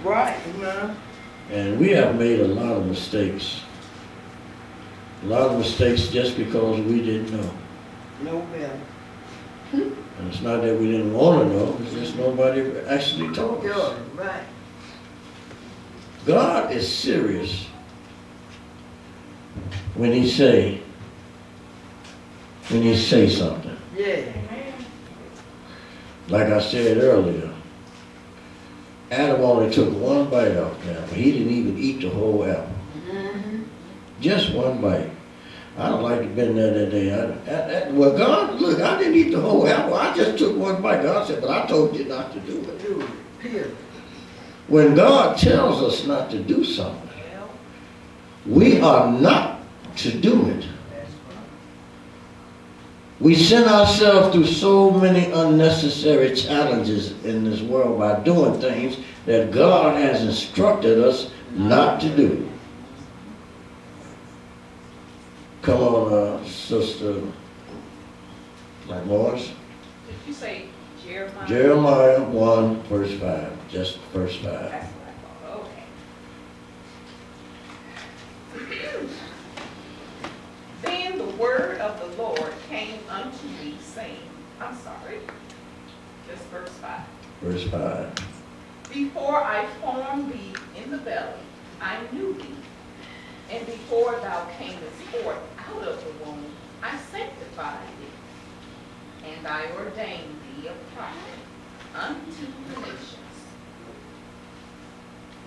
Right, man. And we have made a lot of mistakes. A lot of mistakes just because we didn't know. No better. And it's not that we didn't want to know, it's just nobody actually told us. Good, right. God is serious when he say something. Yeah. Like I said earlier, Adam only took one bite off the apple. He didn't even eat the whole apple. Mm-hmm. Just one bite. I don't like to been there that day. Well, God, look, I didn't eat the whole apple. I just took one bite. God said, but I told you not to do it. Do it. Period. When God tells us not to do something, we are not to do it. We send ourselves through so many unnecessary challenges in this world by doing things that God has instructed us not to do. Come on, Sister Morris. Did you say Jeremiah? Jeremiah 1, verse 5. Just verse 5. That's what I thought. Okay. Then the word of the Lord came unto me, saying, I'm sorry, just verse 5. Verse 5. Before I formed thee in the belly, I knew thee. And before thou camest forth out of the womb, I sanctified thee. And I ordained thee a prophet unto the nations.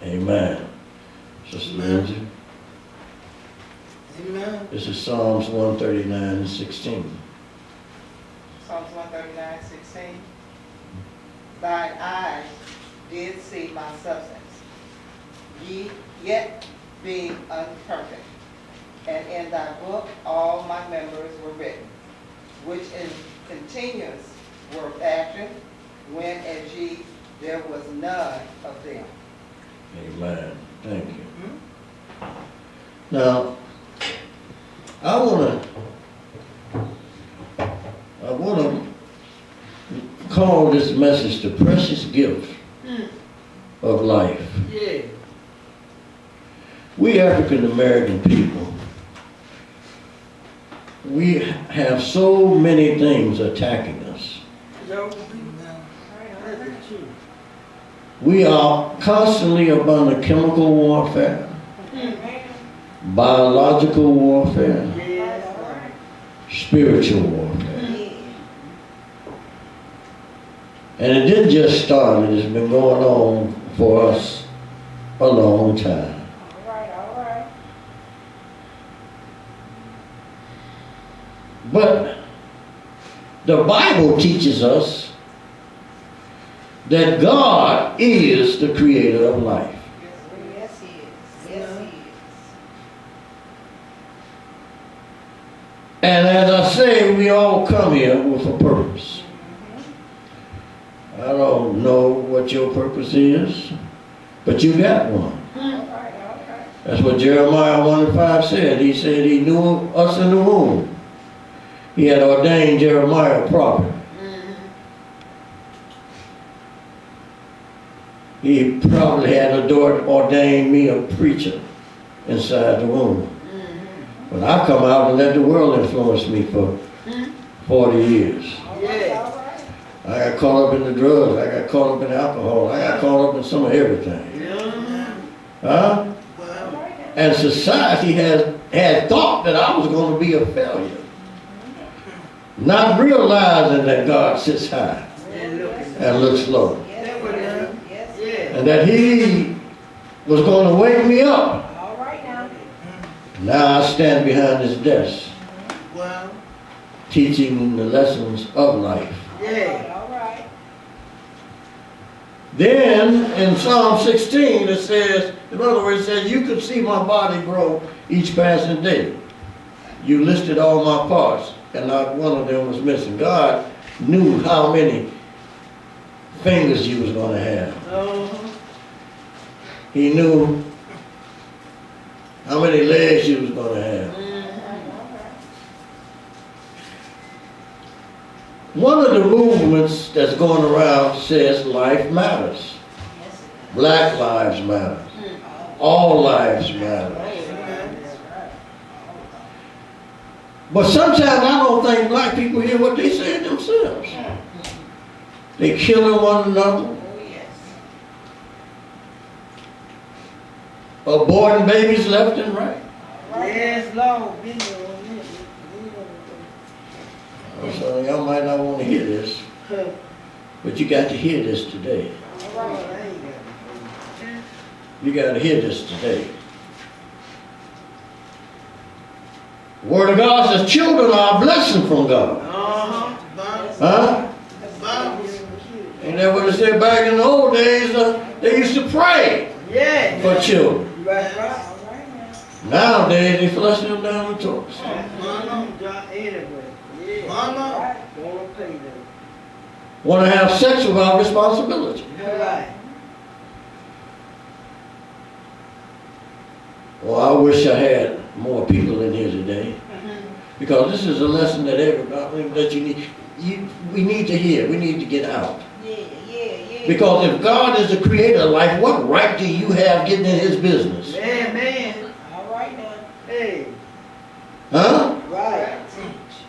Amen. Sister Lindsay. Amen. This is Psalms 139 and 16. Psalms 139:16. Thine eyes did see my substance, yet being unperfect. And in thy book all my members were written, which in continuance were fashioned, when as ye there was none of them. Amen. Thank you. Now, I want to call this message the precious gift of life. Yeah. We African American people, we have so many things attacking us. Yo, that's the truth. We are constantly up under chemical warfare, biological warfare, Yes, right. spiritual warfare. And it didn't just start, it has been going on for us a long time. All right. But the Bible teaches us that God is the creator of life. Yes, he is. Yes, he is. And as I say, we all come here with a purpose. I don't know what your purpose is, but you got one. That's what Jeremiah 1 and 5 said. He said he knew us in the womb. He had ordained Jeremiah a prophet. He probably had ordained me a preacher inside the womb. But I come out and let the world influence me for 40 years. Yeah. I got caught up in the drugs. I got caught up in alcohol. I got caught up in some of everything. Yeah. Huh? And society had thought that I was going to be a failure. Not realizing that God sits high And look. and looks low. That what it is. Yes. Yeah. And that he was going to wake me up. All right now. Now I stand behind this desk Well, teaching the lessons of life. yeah. All right. Then in Psalm 16 it says, in other words, it says, you could see my body grow each passing day. You listed all my parts and not one of them was missing. God knew how many fingers you was going to have. He knew how many legs you was are going to have. One of the movements that's going around says life matters. Black lives matter. All lives matter. But sometimes I don't think black people hear what they say themselves. They killing one another. Aborting babies left and right. Yes, Lord. So y'all might not want to hear this, but you got to hear this today. You got to hear this today. Word of God says children are a blessing from God. Huh? Ain't that what it said back in the old days? They used to pray for children. Nowadays they flush them down the toilets. Want to have sex without responsibility. Well, I wish I had more people in here today, because this is a lesson that everybody that we need to hear. We need to get out. Because if God is the creator of life, what right do you have getting in His business? Amen. All right now. Hey. Huh? Right.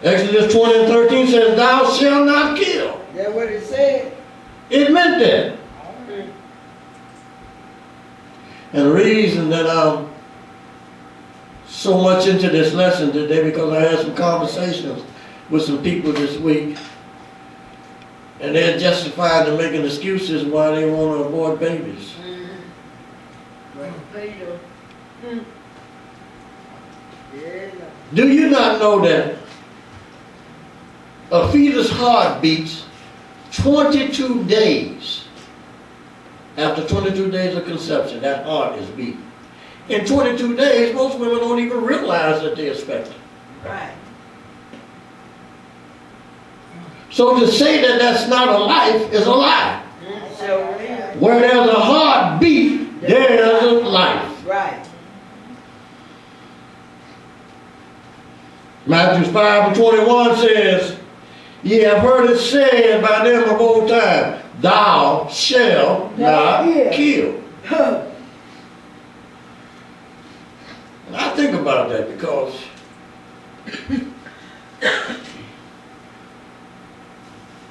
Exodus 20:13 says, "Thou shalt not kill." That's what it said. It meant that. And the reason that I'm so much into this lesson today, because I had some conversations with some people this week, and they're justified in making excuses why they want to abort babies. Do you not know that a fetus heart beats 22 days? After 22 days of conception, that heart is beating. In 22 days, most women don't even realize that they're expecting. Right. So to say that that's not a life is a lie. So, Where there's a heartbeat, there's a life. right. Matthew 5:21 says, "Ye have heard it said by them of old time, Thou shalt not kill." And I think about that because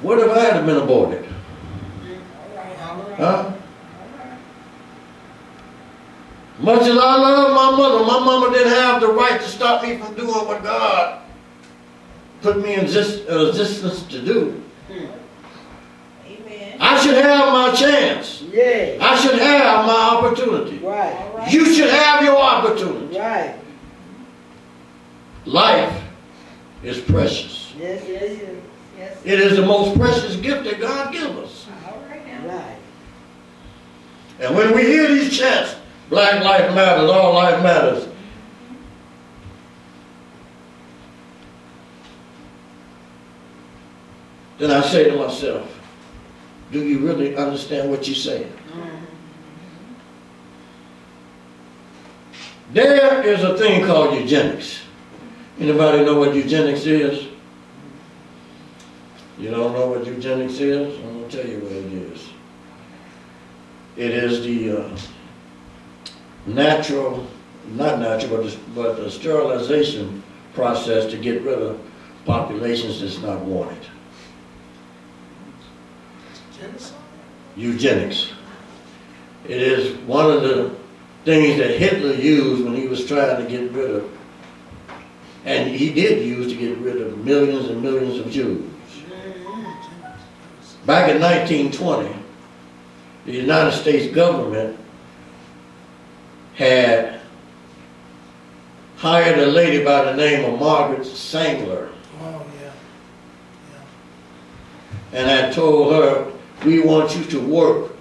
what if I had been aborted? Huh? Much as I love my mama didn't have the right to stop me from doing what God put me in existence to do. Amen. I should have my chance. Yeah. I should have my opportunity. Right. You should have your opportunity. Right. Life is precious. Yes, yes, Yes. It is the most precious gift that God gives us. All right now. right. And when we hear these chants, Black life matters, all life matters, then I say to myself, do you really understand what you're saying? There is a thing called eugenics. Anybody know what eugenics is? You don't know what eugenics is? I'm going to tell you what it is. It is the but the sterilization process to get rid of populations that's not wanted. Eugenics. It is one of the things that Hitler used when he was trying to get rid of, and he did use to get rid of millions and millions of Jews. Back in 1920, the United States government had hired a lady by the name of Margaret Sanger. Oh, yeah. And I told her, we want you to work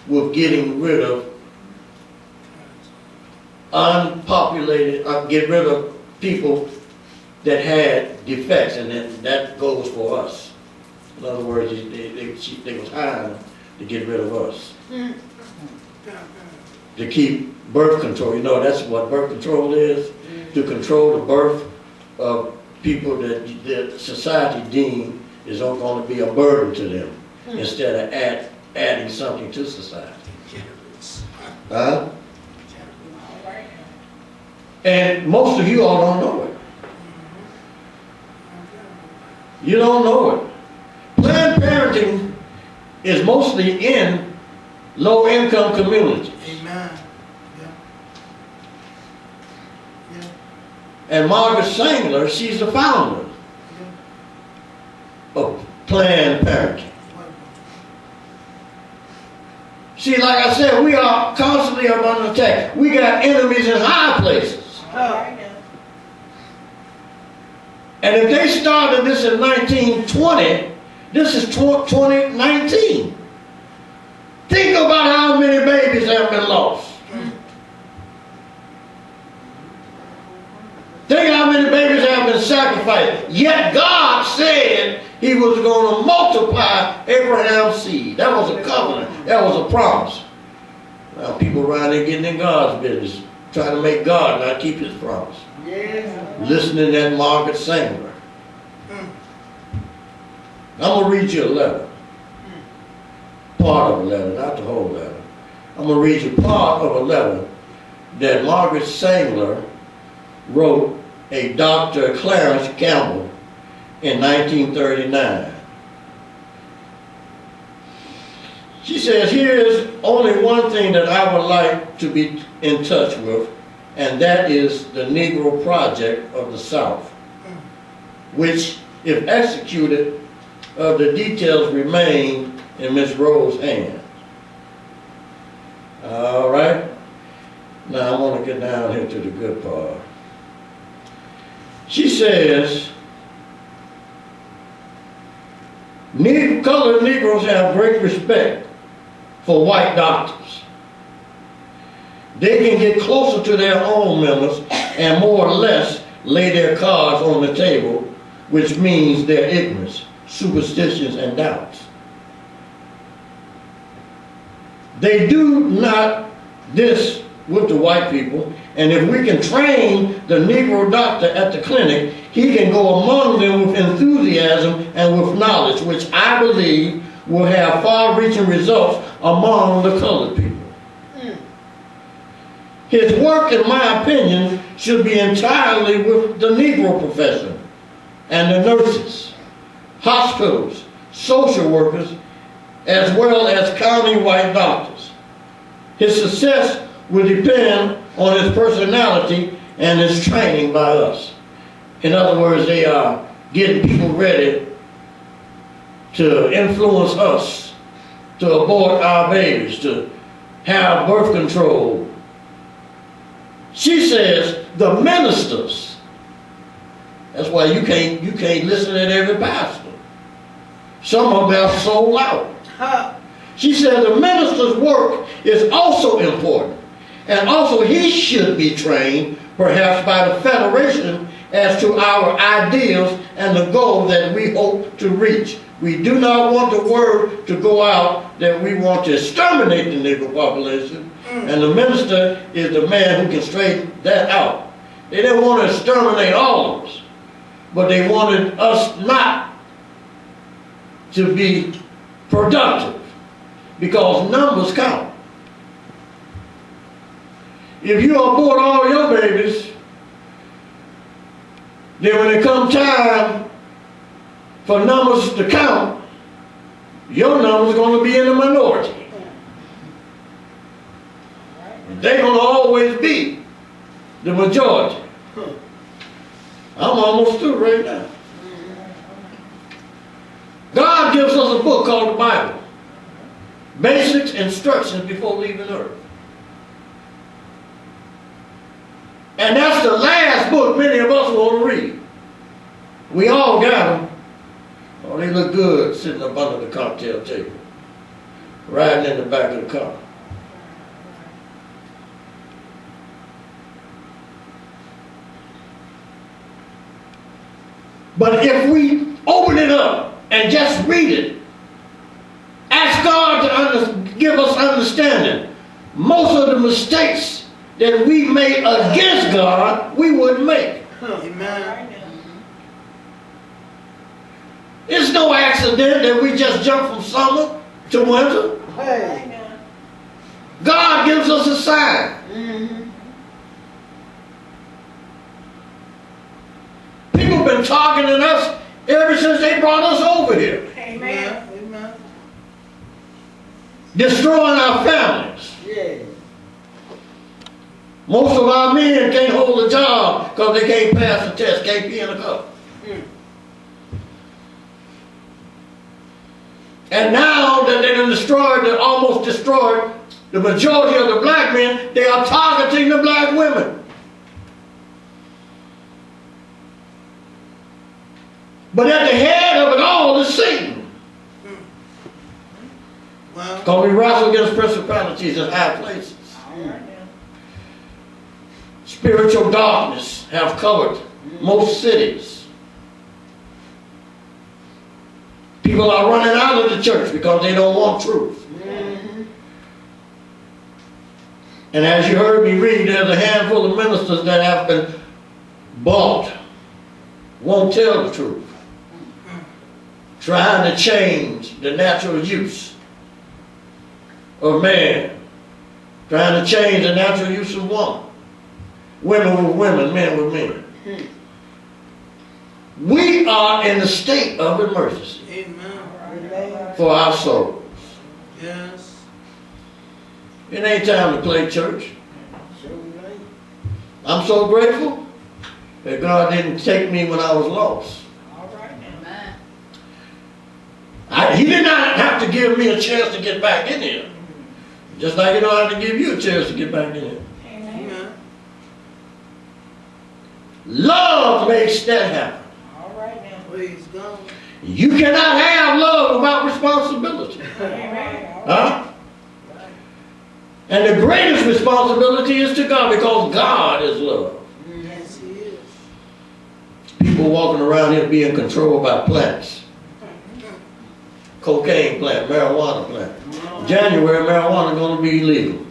with getting rid of unpopulated, get rid of people that had defects, and then that goes for us. In other words, they was hiring to get rid of us. To keep birth control. You know, that's what birth control is. to control the birth of people that society deemed is going to be a burden to them, instead of adding something to society. Huh? And most of you all don't know it. You don't know it. Planned Parenting is mostly in low-income communities. Amen. Yeah. Yeah. And Margaret Sanger, she's the founder Yeah. of Planned Parenting. Wonderful. See, like I said, we are constantly under attack. We got enemies in high places. And if they started this in 1920, this is 2019. Think about how many babies have been lost. Think how many babies have been sacrificed. Yet God said He was going to multiply Abraham's seed. That was a covenant. That was a promise. Now people around there getting in God's business, trying to make God not keep His promise. Yes. Listening to that Margaret Sanger. I'm going to read you a letter. Part of a letter, not the whole letter. I'm going to read you part of a letter that Margaret Sanger wrote a Dr. Clarence Campbell in 1939. She says, here is only one thing that I would like to be in touch with, and that is the Negro Project of the South, which, if executed, the details remain in Miss Rose's hands. All right? Now I want to get down here to the good part. She says, colored Negroes have great respect for white doctors. They can get closer to their own members and more or less lay their cards on the table, which means their ignorance, superstitions, and doubts. They do not this with the white people, and if we can train the Negro doctor at the clinic, he can go among them with enthusiasm and with knowledge, which I believe will have far-reaching results among the colored people. His work, in my opinion, should be entirely with the Negro profession and the nurses, hospitals, social workers, as well as county white doctors. His success will depend on his personality and his training by us. In other words, they are getting people ready to influence us, to abort our babies, to have birth control. She says the ministers, that's why you can't listen to every pastor. Some of them are sold out. She said the minister's work is also important, and also he should be trained, perhaps by the Federation, as to our ideals and the goal that we hope to reach. We do not want the word to go out that we want to exterminate the Negro population, and the minister is the man who can straighten that out. They didn't want to exterminate all of us, but they wanted us not to be productive, because numbers count. If you abort all your babies, then when it comes time for numbers to count, your number's going to be in the minority. They're going to always be the majority. I'm almost through right now. God gives us a book called the Bible. Basic instructions before leaving earth. And that's the last book many of us want to read. We all got them. Oh, they look good sitting up under the cocktail table, riding in the back of the car. But if we open it up and just read it, ask God to give us understanding. Most of the mistakes that we made against God, we wouldn't make. Amen. It's no accident that we just jump from summer to winter. Hey. God gives us a sign. People have been targeting us ever since they brought us over here. Amen. Amen. Destroying our families. Yeah. Most of our men can't hold a job because they can't pass the test, can't be in a cup. And now that they done destroyed, they almost destroyed the majority of the black men, they are targeting the black women. But at the head of it all is Satan. Well, Because we wrestle against principalities in high places. Spiritual darkness have covered most cities. People are running out of the church because they don't want truth. And as you heard me read, there's a handful of ministers that have been bought, won't tell the truth, trying to change the natural use of man, trying to change the natural use of woman. Women with women, men with men. We are in a state of emergency amen. for our souls. Yes. It ain't time to play church. Sure right. I'm so grateful that God didn't take me when I was lost. He did not have to give me a chance to get back in here. Just like He don't have to give you a chance to get back in here. Amen. Love makes that happen. Praise God. You cannot have love without responsibility. Huh? And the greatest responsibility is to God because God is love. Yes, He is. People walking around here being controlled by plants. Cocaine plant, marijuana plant. January, marijuana is going to be legal.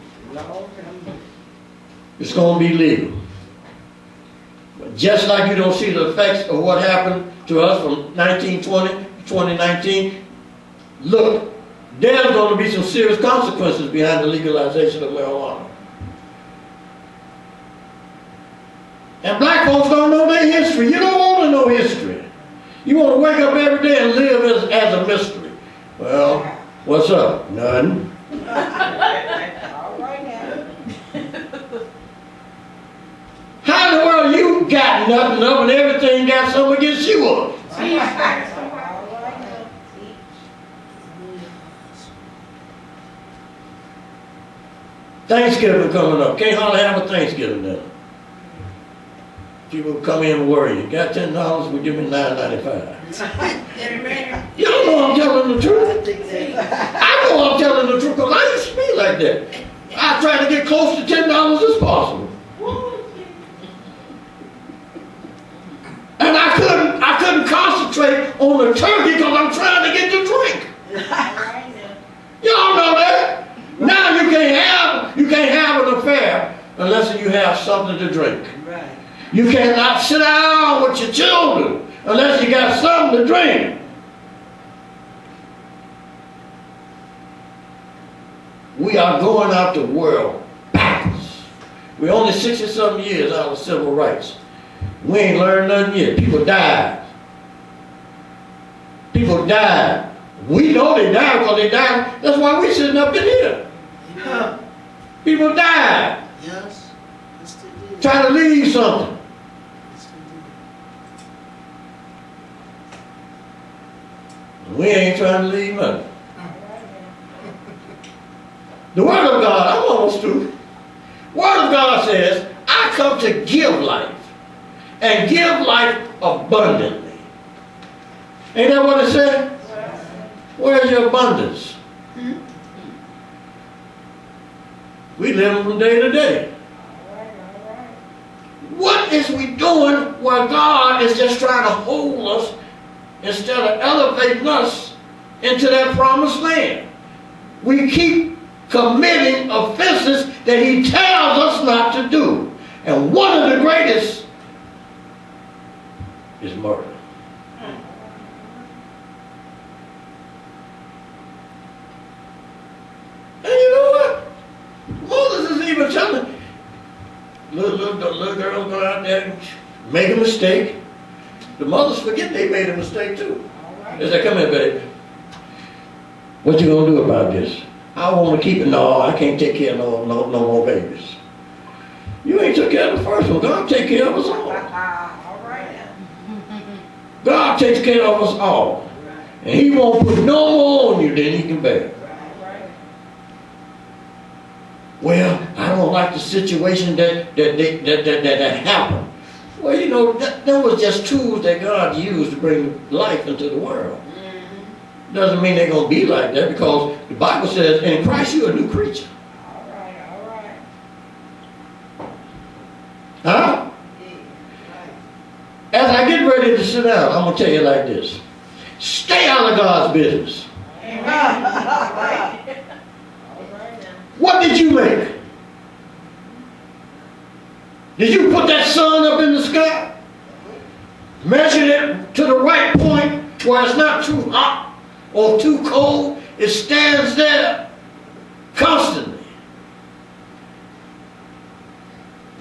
It's going to be legal. But just like you don't see the effects of what happened to us from 1920 to 2019, look, there's going to be some serious consequences behind the legalization of marijuana. And black folks don't know their history. You don't want to know history. You want to wake up every day and live as a mystery. Well, what's up? None. How in the world you got nothing up and everything got something against you up? Thanksgiving coming up. Can't hardly have a Thanksgiving dinner. People come in and worry. You got $10, we give me $9.95. You don't know I'm telling the truth. I know I'm telling the truth because I used to be like that. I try to get close to $10 as possible. And I couldn't concentrate on the turkey because I'm trying to get the drink. Y'all know that. Now you can't have an affair unless you have something to drink. Right. You cannot sit down with your children unless you got something to drink. We are going out the world backwards. We're only 60-something years out of civil rights. We ain't learned nothing yet. People died. People died. We know they died because they died. That's why we're sitting up in here. Amen. People died Yes. Yes, they did. trying to leave something. Yes, they did. We ain't trying to leave nothing. The Word of God, I'm almost through. Word of God says, I come to give life and give life abundantly. Ain't that what it said? Where's your abundance? We live from day to day. What is we doing where God is just trying to hold us instead of elevating us into that promised land? We keep committing offenses that he tells us not to do. And one of the greatest is murder. And you know what? Moses is even telling little girls go out there and make a mistake. The mothers forget they made a mistake too. They say, come here, baby. What you gonna do about this? I want to keep it. No, I can't take care of no more babies. You ain't took care of the first one. God take care of us all. All right. God takes care of us all. And he won't put no more on you than he can bear. Well, I don't like the situation that happened. Well, you know, that was just tools that God used to bring life into the world. Doesn't mean they're going to be like that, because the Bible says, in Christ you're a new creature. All right. Huh? As I get ready to sit down, I'm going to tell you like this. Stay out of God's business. What did you make? Did you put that sun up in the sky? Measure it to the right point where it's not too hot or too cold. It stands there constantly.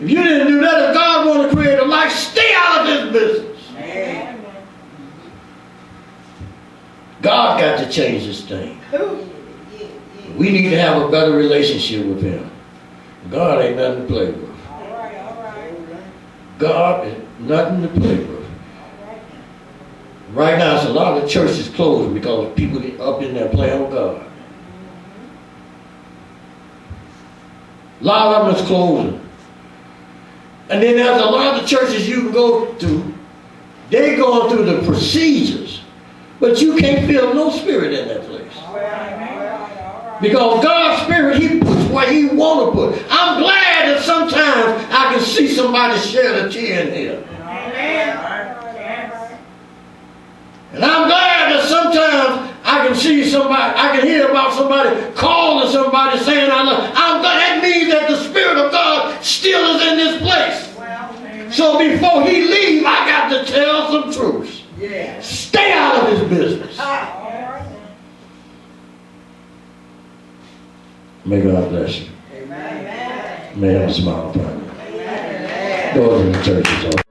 If you didn't do that, if God wanted to create a life, stay out of his business. Amen. God got to change this thing. We need to have a better relationship with him. God ain't nothing to play with. All right. God is nothing to play with. Right now, it's a lot of churches closing because people get up in there playing with God. A lot of them is closing. And then there's a lot of churches you can go to. They're going through the procedures, but you can't feel no spirit in that place. Because God's spirit, he puts where he want to put. I'm glad that sometimes I can see somebody shed a tear in here. And I'm glad that sometimes I can see somebody, I can hear about somebody calling somebody saying, I'm glad. That means that the Spirit of God still is in this place. So before he leaves, I got to tell some truths. Stay out of his business. May God bless you. May I smile upon you. Go to the churches.